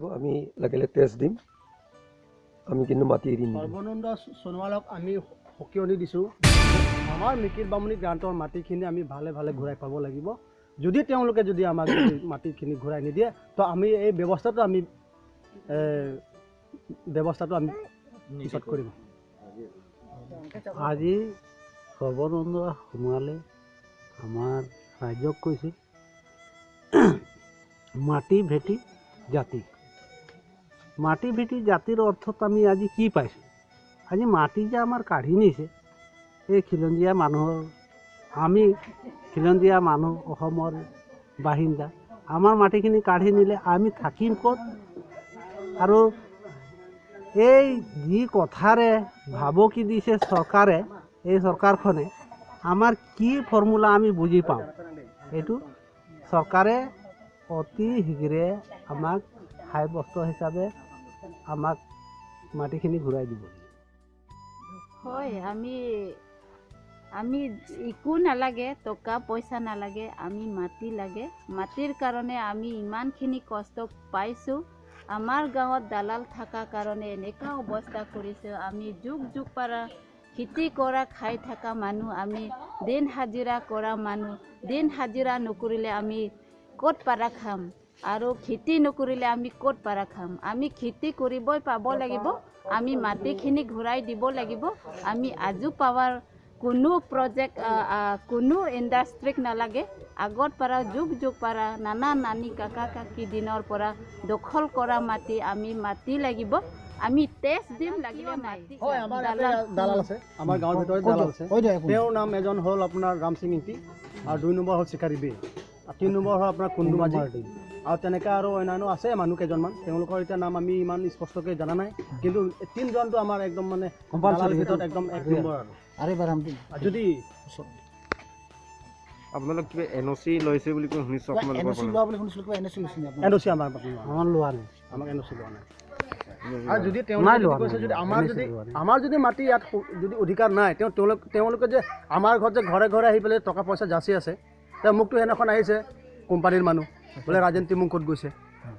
লাগিব, আমি লাগিলে টেষ্ট দিম, আমি কিন্তু মাটি এৰি নিদিম। সৰ্বানন্দ সোণোৱালক আমি সকিয়নি দিছোঁ, আমাৰ মিকিৰ বামুণী গ্ৰান্টৰ মাটিখিনি আমি ভালে ভালে ঘূৰাই পাব লাগিব। যদি তেওঁলোকে যদি আমাক মাটিখিনি ঘূৰাই নিদিয়ে তো আমি এই ব্যৱস্থাটো আমি পিছত কৰিম। আজি সৰ্বানন্দ সোণোৱালে আমাৰ ৰাজ্যক কৈছিল মাটি ভেটি জাতি। মাটি ভেটি জাতিৰ অৰ্থত আমি আজি কি পাইছোঁ? আজি মাটি যে আমাৰ কাঢ়ি নিছে, এই খিলঞ্জীয়া মানুহৰ, আমি খিলঞ্জীয়া মানুহ অসমৰ বাসিন্দা, আমাৰ মাটিখিনি কাঢ়ি নিলে আমি থাকিম ক'ত? আৰু এই যি কথাৰে ভাবুকি দিছে চৰকাৰে, এই চৰকাৰখনে আমাৰ কি ফৰ্মুলা আমি বুজি পাওঁ? এইটো চৰকাৰে অতি শীঘ্ৰে আমাক সাব্যস্ত হিচাপে আমাক মাটিখিনি ঘূৰাই দিব। হয়, আমি একো নালাগে, টকা পইচা নালাগে, আমি মাটি লাগে। মাটিৰ কাৰণে আমি ইমানখিনি কষ্ট পাইছোঁ। আমাৰ গাঁৱত দালাল থকাৰ কাৰণে এনেকুৱা অৱস্থা কৰিছে। আমি যুগ পৰা খেতি কৰা খাই থকা মানুহ, আমি দিন হাজিৰা কৰা মানুহ। দিন হাজিৰা নকৰিলে আমি ক'ত পাৰা খাম, আৰু খেতি নকৰিলে আমি ক'ত পাৰা খাম? আমি খেতি কৰিবই পাব লাগিব, আমি মাটিখিনি ঘূৰাই দিব লাগিব। আমি আজো পাৱাৰ কোনো প্ৰজেক্ট, কোনো ইণ্ডাষ্ট্ৰীক নালাগে। আগত পৰা যুগ পৰা নানা নানি কাকা কাকি দিনৰ পৰা দখল কৰা মাটি, আমি মাটি লাগিব। আমি টেষ্ট দিম, লাগিলে মাটি। হয়, আমাৰ দালাল আছে, আমাৰ গাঁৱৰ ভিতৰত দালাল আছে। তেওঁৰ নাম এজন হ'ল আপোনাৰ ৰাম সিং ইংতি, আৰু 2 নম্বৰ হ'ল চিকাৰী বে, আৰু 3 নম্বৰ হ'ল আপোনাৰ কুণ্ডু মাঝি, আৰু তেনেকৈ আৰু অন্যান্য আছে মানুহ কেইজনমান। তেওঁলোকৰ এতিয়া নাম আমি ইমান স্পষ্টকৈ জনা নাই, কিন্তু 3জনটো আমাৰ একদম মানে দালালৰ ভিতৰত একদম 1 নম্বৰ। আৰু যদি আপোনালোক কিবা NOC লৈছে বুলি শুনিছোঁ, NOC আমাৰ লোৱা নাই, আমাক NOC লোৱা নাই। আৰু যদি তেওঁলোকে কৈছে যদি আমাৰ যদি মাটি ইয়াত যদি অধিকাৰ নাই, তেওঁলোকে যে আমাৰ ঘৰত যে ঘৰে ঘৰে আহি পেলাই টকা পইচা যাচি আছে, তেওঁ মোকতো সেইদিনাখন আহিছে কোম্পানীৰ মানুহ, বোলে ৰাজেন তিমুং ক'ত গৈছে?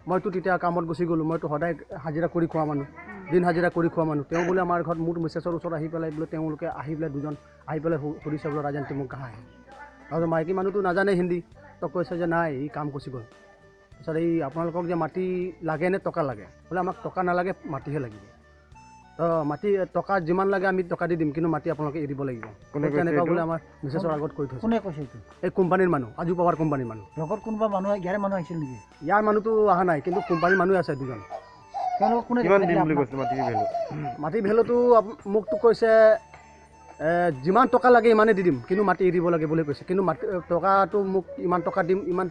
মইতো তেতিয়া কামত গুচি গ'লোঁ, মইতো সদায় হাজিৰা কৰি খোৱা মানুহ, দিন হাজিৰা কৰি খোৱা মানুহ। তেওঁ বোলে আমাৰ ঘৰত মোৰ মিছেছৰ ওচৰত আহি পেলাই বোলে তেওঁলোকে আহি পেলাই 2জন আহি পেলাই সুধিছে বোলে ৰাজেন তিমুং কাহা আহে? তাৰপিছত মাইকী মানুহটো নাজানে হিন্দী, তো কৈছে যে নাই, ই কাম গুচি গ'ল। তাৰপিছত এই আপোনালোকক যে মাটি লাগে নে টকা লাগে? বোলে আমাক টকা নালাগে, মাটিহে লাগিব। তো মাটি টকা যিমান লাগে আমি টকা দি দিম, কিন্তু মাটি আপোনালোকে এৰিব লাগিব। তেনেকুৱা বোলে আমাৰ মিছেছৰ আগত কৈ থৈছে। কোনে কৈছে এইটো? এই কোম্পানীৰ মানুহ, আজু পাৱাৰ কোম্পানীৰ মানুহ। লগত কোনোবা মানুহ, ইয়াৰ মানুহ আহিছিল নেকি? ইয়াৰ মানুহটো অহা নাই, কিন্তু কোম্পানীৰ মানুহ আছে 2জন। তেওঁলোকক কোনে কিমান দিম বুলি কৈছে মাটিৰ ভেলু? মাটিৰ ভেলুটো মোকতো কৈছে যিমান টকা লাগে ইমানেই দি দিম, কিন্তু মাটি এৰিব লাগে বুলি কৈছে। কিন্তু মাটি টকাটো মোক ইমান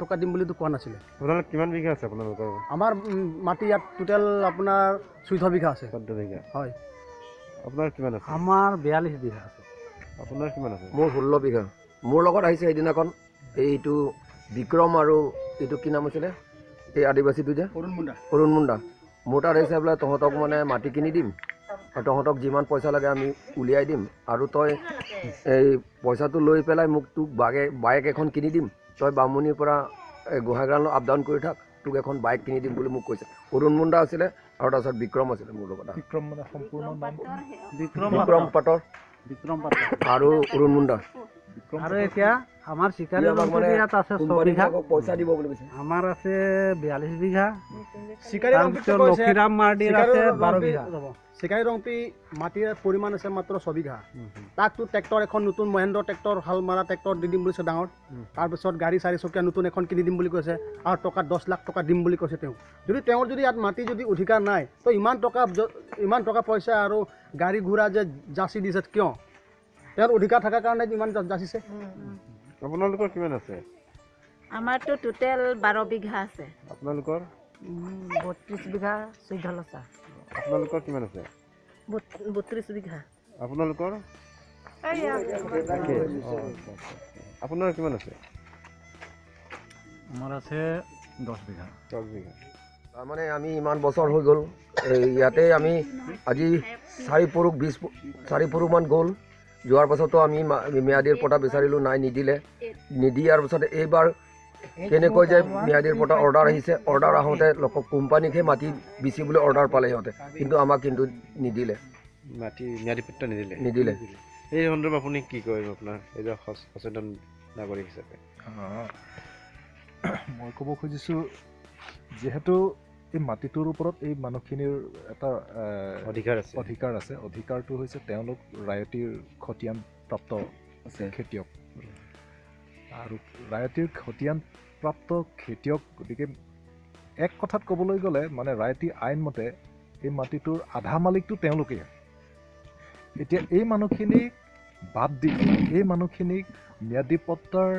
টকা দিম বুলিতো কোৱা নাছিলে। আপোনালোক কিমান বিঘা আছে আপোনালোকৰ? আমাৰ মাটি ইয়াত টোটেল আপোনাৰ 14 বিঘা আছে। 14 বিঘা। হয়। আপোনাৰ কিমান আছে? আমাৰ 42 বিঘা আছে। আপোনাৰ কিমান আছে? মোৰ 16 বিঘা। মোৰ লগত আহিছে সেইদিনাখন এইটো বিক্ৰম আৰু এইটো কি নাম আছিলে, এই আদিবাসীটো যে অৰুণ মুণ্ডা। মোৰ তাত আহিছে বোলে তহঁতক মানে মাটি কিনি দিম, আৰু তহঁতক যিমান পইচা লাগে আমি উলিয়াই দিম, আৰু তই এই পইচাটো লৈ পেলাই মোক তোক বাইক এখন কিনি দিম, তই বামুণীৰ পৰা গোহাঁইগাঁৱলৈ আপ ডাউন কৰি থাক, তোক এখন বাইক কিনি দিম বুলি মোক কৈছে। অৰুণ মুণ্ডা আছিলে, আৰু তাৰপিছত বিক্ৰম আছিলে মোৰ লগত। বিক্ৰম মানে সম্পূৰ্ণ নাম বিক্ৰম পাটৰ আৰু অৰুণ মুণ্ডা। আৰু এতিয়া আমাৰ চিকাৰী মানে ইয়াত আছে 6 বিঘা, পইচা দিব বুলি কৈছে। আমাৰ আছে 42 বিঘা। চিকাৰী লক্ষীৰাম মাৰ্ডিৰ আছে 12 বিঘা। চিকাৰী ৰংপি মাটিৰ পৰিমাণ আছে মাত্ৰ 6 বিঘা। তাকতো ট্ৰেক্টৰ এখন নতুন মহেন্দ্ৰ ট্ৰেক্টৰ, হাল মৰা ট্ৰেক্টৰ দি দিম বুলিছে ডাঙৰ। তাৰপিছত গাড়ী 4 চকীয়া নতুন এখন কিনি দিম বুলি কৈছে, আৰু টকা 10 লাখ টকা দিম বুলি কৈছে তেওঁ। যদি তেওঁৰ যদি ইয়াত মাটি যদি অধিকাৰ নাই, তো ইমান টকা পইচা আৰু গাড়ী ঘোঁৰা যে যাচি দিছে কিয়? তেওঁৰ অধিকাৰ থকাৰ কাৰণে ইমান যাচিছে। আপোনালোকৰ কিমান আছে? আমাৰতো টোটেল 12 বিঘা আছে। আপোনালোকৰ? 32 বিঘা 14 লচা। আপোনালোকৰ কিমান আছে? 32 বিঘা। আপোনালোকৰ? আপোনাৰ কিমান আছে? আমাৰ আছে 10 বিঘা। 10 বিঘা। তাৰমানে আমি ইমান বছৰ হৈ গ'ল ইয়াতে, আমি আজি 4 পুৰুষমান গ'ল। যোৱাৰ পাছতো আমি ম্যাদীৰ পটা বিচাৰিলোঁ, নাই, নিদিলে। নিদিয়াৰ পাছত এইবাৰ কেনেকৈ যে ম্যাদীৰ পৰা অৰ্ডাৰ আহিছে, অৰ্ডাৰ আহোঁতে লোকক কোম্পানীকহে মাটি বেচিবলৈ অৰ্ডাৰ পালে সিহঁতে, কিন্তু আমাক কিন্তু নিদিলে। মাটি ম্যাদী পট্টা নিদিলে। এই সন্দৰ্ভত আপুনি কি কয় আপোনাৰ এজন সচেতন নাগৰিক হিচাপে? মই ক'ব খুজিছোঁ, যিহেতু এই মাটিটোৰ ওপৰত এই মানুহখিনিৰ এটা অধিকাৰ আছে। অধিকাৰটো হৈছে তেওঁলোক ৰায়তীৰ খতিয়ান প্ৰাপ্ত খেতিয়ক, আৰু ৰায়তীৰ খতিয়ান প্ৰাপ্ত খেতিয়ক। গতিকে এক কথাত ক'বলৈ গ'লে মানে ৰায়তী আইন মতে এই মাটিটোৰ আধা মালিকটো তেওঁলোকেই। এতিয়া এই মানুহখিনিক বাদ দি এই মানুহখিনিক ম্যাদী পট্টাৰ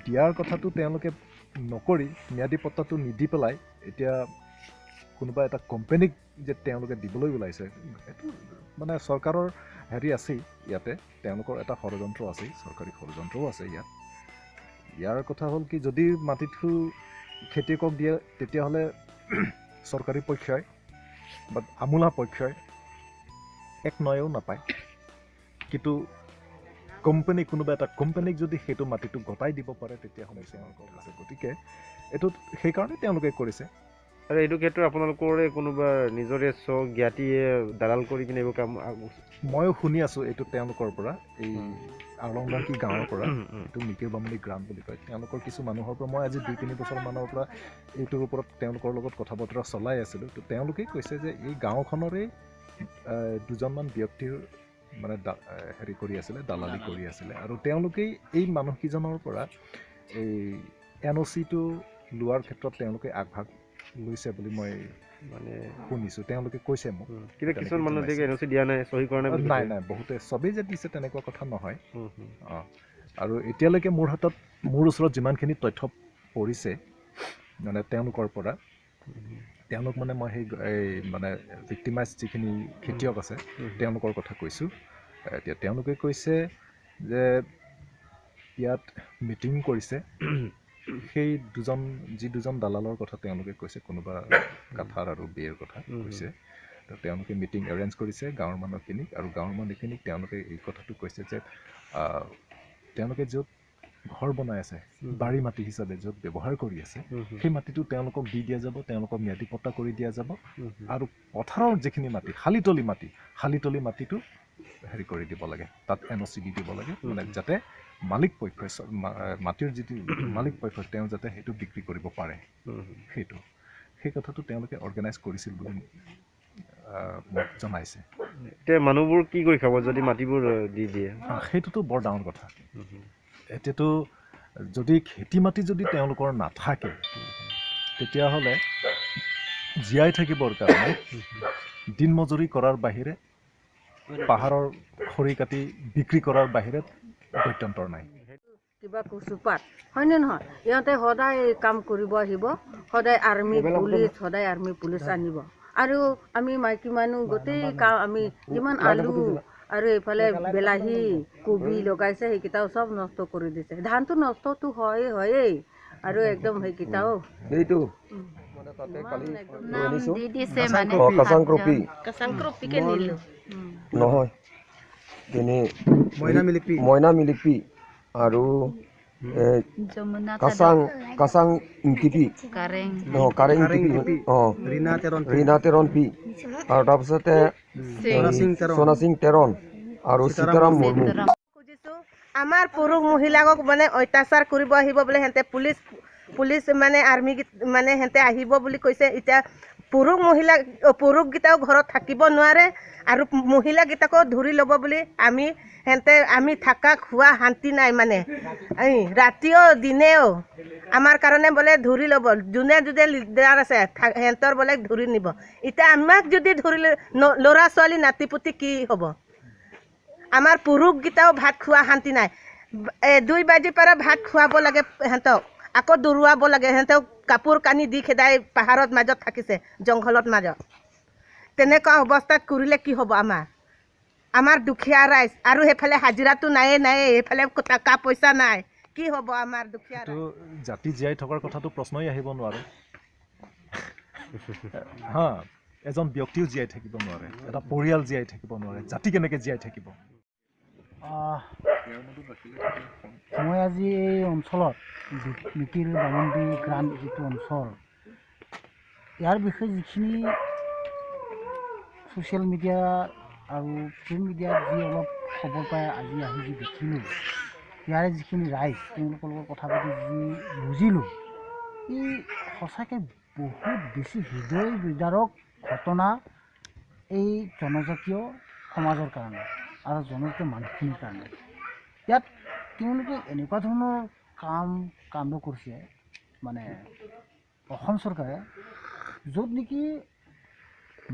দিয়াৰ কথাটো তেওঁলোকে নকৰি, ম্যাদী পট্টাটো নিদি পেলাই এতিয়া কোনোবা এটা কোম্পানীক যে তেওঁলোকে দিবলৈ ওলাইছে, এইটো মানে চৰকাৰৰ হেৰি আছেই ইয়াতে, তেওঁলোকৰ এটা ষড়যন্ত্ৰ আছেই, চৰকাৰী ষড়যন্ত্ৰও আছে ইয়াত। ইয়াৰ কথা হ'ল কি, যদি মাটিটো খেতিয়কক দিয়ে তেতিয়াহ'লে চৰকাৰী পক্ষই বা আমোলা পক্ষই এক নয়েও নাপায়, কিন্তু কোনোবা এটা কোম্পানীক যদি সেইটো মাটিটো গতাই দিব পাৰে তেতিয়া সমস্যা আছে। গতিকে এইটো সেইকাৰণে তেওঁলোকে কৰিছে। আৰু এইটো ক্ষেত্ৰত আপোনালোকৰে কোনোবা নিজৰে জ্ঞাতিয়ে দালাল কৰি কিনে এইবোৰ কাম? ময়ো শুনি আছোঁ এইটো তেওঁলোকৰ পৰা, এই আলংবাংকী গাঁৱৰ পৰা, এইটো মিকিৰ বামুণী গ্ৰাম বুলি কয়, তেওঁলোকৰ কিছু মানুহৰ পৰা মই আজি 2-3 বছৰমানৰ পৰা এইটোৰ ওপৰত তেওঁলোকৰ লগত কথা বতৰা চলাই আছিলোঁ। তো তেওঁলোকেই কৈছে যে এই গাঁওখনৰে দুজনমান ব্যক্তিৰ মানে হেৰি কৰি আছিলে, দালালি কৰি আছিলে, আৰু তেওঁলোকেই এই মানুহকেইজনৰ পৰা এই NOC-টো লোৱাৰ ক্ষেত্ৰত তেওঁলোকে আগভাগ লৈছে বুলি মই মানে শুনিছোঁ। তেওঁলোকে কৈছে মোক, কিন্তু কিছুমান মানুহ NOC দিয়া নাই, চহী কৰা নাই। নাই, বহুতে চবেই যে দিছে তেনেকুৱা কথা নহয়। আৰু এতিয়ালৈকে মোৰ ওচৰত যিমানখিনি তথ্য পৰিছে মানে তেওঁলোকৰ পৰা, তেওঁলোক মানে মই সেই মানে ভিক্টিমাইজ যিখিনি খেতিয়ক আছে তেওঁলোকৰ কথা কৈছোঁ। এতিয়া তেওঁলোকে কৈছে যে ইয়াত মিটিং কৰিছে, সেই যি দুজন দালালৰ কথা তেওঁলোকে কৈছে, কোনোবা কাঠাৰ আৰু বিয়েৰ কথা কৈছে, তো তেওঁলোকে মিটিং এৰেঞ্জ কৰিছে গাঁৱৰ মানুহখিনিক, আৰু গাঁৱৰ মানুহখিনিক তেওঁলোকে এই কথাটো কৈছে যে তেওঁলোকে য'ত ঘৰ বনাই আছে, বাৰী মাটি হিচাপে য'ত ব্যৱহাৰ কৰি আছে, সেই মাটিটো তেওঁলোকক দি দিয়া যাব, তেওঁলোকক ম্যাদী পট্টা কৰি দিয়া যাব, আৰু পথাৰৰ যিখিনি মাটি, শালিতলি মাটিটো হেৰি কৰি দিব লাগে, তাত NOC দি দিব লাগে, মানে যাতে মালিক পক্ষই, মাটিৰ যিটো মালিক পক্ষ তেওঁ যাতে সেইটো বিক্ৰী কৰিব পাৰে, সেই কথাটো তেওঁলোকে অৰ্গেনাইজ কৰিছিল বুলি মোক জনাইছে। এতিয়া মানুহবোৰ কি কৰি খাব যদি মাটিবোৰ দি দিয়ে? সেইটোতো বৰ ডাঙৰ কথা। এতিয়াতো যদি খেতি মাটি যদি তেওঁলোকৰ নাথাকে, তেতিয়াহ'লে জীয়াই থাকিবৰ কাৰণে দিন মজুৰি কৰাৰ বাহিৰে, পাহাৰৰ খৰি কাটি বিক্ৰী কৰাৰ বাহিৰে গত্যন্তৰ নাই। কিবা কচুপাত হয়নে নহয়, ইহঁতে সদায় কাম কৰিব আহিব, সদায় আৰ্মি পুলিচ আনিব, আৰু আমি মাইকী মানুহ গোটেই কাম, আমি যিমান আলু আৰু এইফালে বিলাহী কবি লগাইছে সেইকেইটাও চব নষ্ট কৰি দিছে। ধানটো নষ্টটো হয়েই, আৰু একদম সেইকেইটাও এইটো নহয়, মইনা মিলিপি আৰু কাচাং ইংকিপি, কাৰেং ইংকিপি, ৰীনা তেৰণ পি, আৰু তাৰপিছতে সোনা সিং তেৰণ আৰু সীতাৰাম মুৰ্মু। আমাৰ পুৰুষ মহিলাকক মানে অত্যাচাৰ কৰিব আহিব বোলে, সিহঁতে পুলিচ মানে আৰ্মি মানে সিহঁতে আহিব বুলি কৈছে। এতিয়া পুৰুষকেইটাও ঘৰত থাকিব নোৱাৰে, আৰু মহিলাকেইটাকো ধৰি ল'ব বুলি আমি থাকা খোৱা শান্তি নাই, মানে ৰাতিও দিনেও আমাৰ কাৰণে বোলে ধৰি ল'ব, যোনে লিডাৰ আছে সিহঁতৰ বোলে ধৰি নিব। এতিয়া আমাক যদি ধৰি ল'ৰা ছোৱালী নাতি পুতি কি হ'ব? আমাৰ পুৰুষকেইটাও ভাত খোৱা শান্তি নাই। 2 বাজিৰ পৰা ভাত খুৱাব লাগে সিহঁতক, আকৌ দৌৰুৱাব লাগে। সিহঁতক কাপোৰ কানি দি খেদাই পাহাৰত মাজত থাকিছে, জংঘলত মাজত। তেনেকুৱা অৱস্থাত কৰিলে কি হ'ব? আমাৰ দুখীয়া ৰাইজ, আৰু সেইফালে হাজিৰাটো নায়ে, সেইফালে টকা পইচা নাই, কি হ'ব আমাৰ দুখীয়া ৰাইজ? জাতি জীয়াই থকাৰ কথাটো প্ৰশ্নই আহিব নোৱাৰে। এজন ব্যক্তিও জীয়াই থাকিব নোৱাৰে, এটা পৰিয়াল জীয়াই থাকিব নোৱাৰে, জাতি কেনেকৈ জীয়াই থাকিব? মই আজি এই অঞ্চলত মিকিৰ বামুণ্ডি গ্ৰাণ্ট যিটো অঞ্চল ইয়াৰ বিষয়ে যিখিনি ছ'চিয়েল মিডিয়া আৰু প্ৰিণ্ট মিডিয়াত যি অলপ খবৰ পাই আজি আহি যি দেখিলোঁ ইয়াৰে যিখিনি ৰাইজ তেওঁলোকৰ লগত কথা পাতি যি বুজিলোঁ ই সঁচাকৈ বহুত বেছি হৃদয় বিদাৰক ঘটনা এই জনজাতীয় সমাজৰ কাৰণে আৰু জনজাতীয় মানুহখিনিৰ কাৰণে। ইয়াত তেওঁলোকে এনেকুৱা ধৰণৰ কাণ্ড কৰিছে মানে অসম চৰকাৰে য'ত নেকি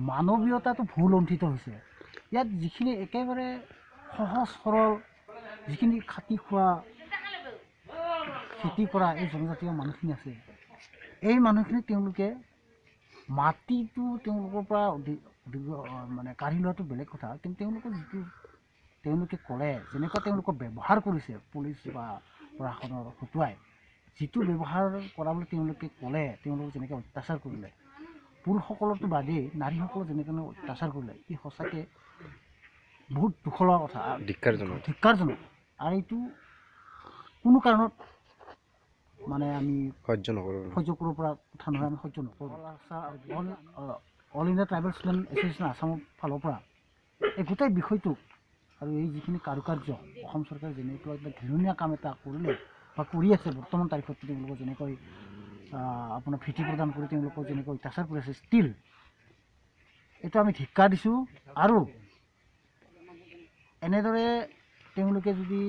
মানৱীয়তাটো ভুল লুণ্ঠিত হৈছে। ইয়াত যিখিনি একেবাৰে সহজ সৰল যিখিনি খাটি খোৱা খেতি কৰা এই জনজাতীয় মানুহখিনি আছে এই মানুহখিনি তেওঁলোকে মাটিটো তেওঁলোকৰ পৰা মানে কাঢ়ি লোৱাটো বেলেগ কথা, কিন্তু তেওঁলোকৰ যিটো তেওঁলোকে ক'লে যেনেকুৱা তেওঁলোকক ব্যৱহাৰ কৰিছে পুলিচ বা প্ৰশাসনৰ হতুৱাই যিটো ব্যৱহাৰ কৰাবলৈ তেওঁলোকে ক'লে তেওঁলোকক যেনেকৈ অত্যাচাৰ কৰিলে পুৰুষসকলৰতো বাদেই নাৰীসকলক যেনেকৈ অত্যাচাৰ কৰিলে ই সঁচাকৈ বহুত দুখ লগা কথা, ধিক্কাৰজনক। আৰু এইটো কোনো কাৰণত মানে আমি সহ্য কৰিব পৰা কথা নহয়, আমি সহ্য নকৰোঁ। All India tribal student association আছামৰ ফালৰ পৰা এই গোটেই বিষয়টোক আৰু এই যিখিনি কাৰুকাৰ্য অসম চৰকাৰে যেনেকৈ এটা ঘৃণনীয় কাম এটা কৰিলে বা কৰি আছে বৰ্তমান তাৰিখত তেওঁলোকক যেনেকৈ আপোনাৰ ভীতি প্ৰদান কৰি তেওঁলোকক যেনেকৈ অত্যাচাৰ কৰি আছে ষ্টিল এইটো আমি ধিক্কাৰ দিছোঁ। আৰু এনেদৰে তেওঁলোকে যদি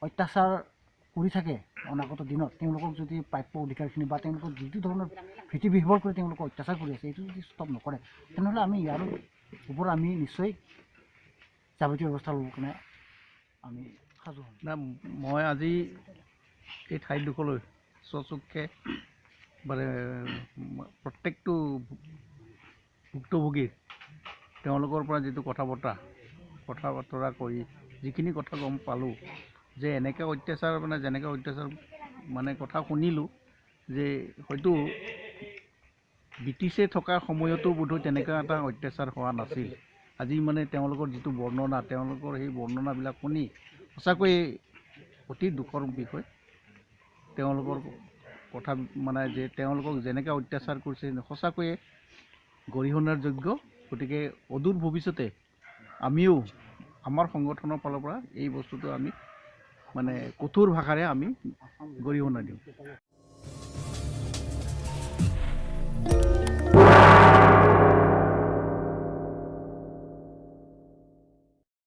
অত্যাচাৰ কৰি থাকে অনাগত দিনত তেওঁলোকক যদি প্ৰাপ্য অধিকাৰখিনি বা তেওঁলোকক যিটো ধৰণৰ ভীতি বিহ্বল কৰি তেওঁলোকক অত্যাচাৰ কৰি আছে এইটো যদি ষ্টপ নকৰে তেনেহ'লে আমি ইয়াৰ ওপৰত আমি নিশ্চয় যাৱতীয় ব্যৱস্থা ল'বৰ কাৰণে আমি সাজু হ'ম। মই আজি এই ঠাইডোখৰলৈ স্বচক্ষে মানে প্ৰত্যেকটো ভুক্তভোগীৰ তেওঁলোকৰ পৰা যিটো কথা বতৰা কৰি যিখিনি কথা গম পালোঁ যে এনেকৈ অত্যাচাৰ মানে যেনেকৈ অত্যাচাৰ মানে কথা শুনিলোঁ যে হয়তো ব্ৰিটিছে থকাৰ সময়তো বোধহয় তেনেকুৱা এটা অত্যাচাৰ হোৱা নাছিল। আজি মানে তেওঁলোকৰ যিটো বৰ্ণনা তেওঁলোকৰ সেই বৰ্ণনাবিলাক শুনি সঁচাকৈয়ে অতি দুখৰ বিষয়। তেওঁলোকৰ কথা মানে যে তেওঁলোকক যেনেকৈ অত্যাচাৰ কৰিছে সঁচাকৈয়ে গৰিহণাৰ যোগ্য। গতিকে অদূৰ ভৱিষ্যতে আমিও আমাৰ সংগঠনৰ ফালৰ পৰা এই বস্তুটো আমি মানে কঠোৰ ভাষাৰে আমি গৰিহণা দিওঁ।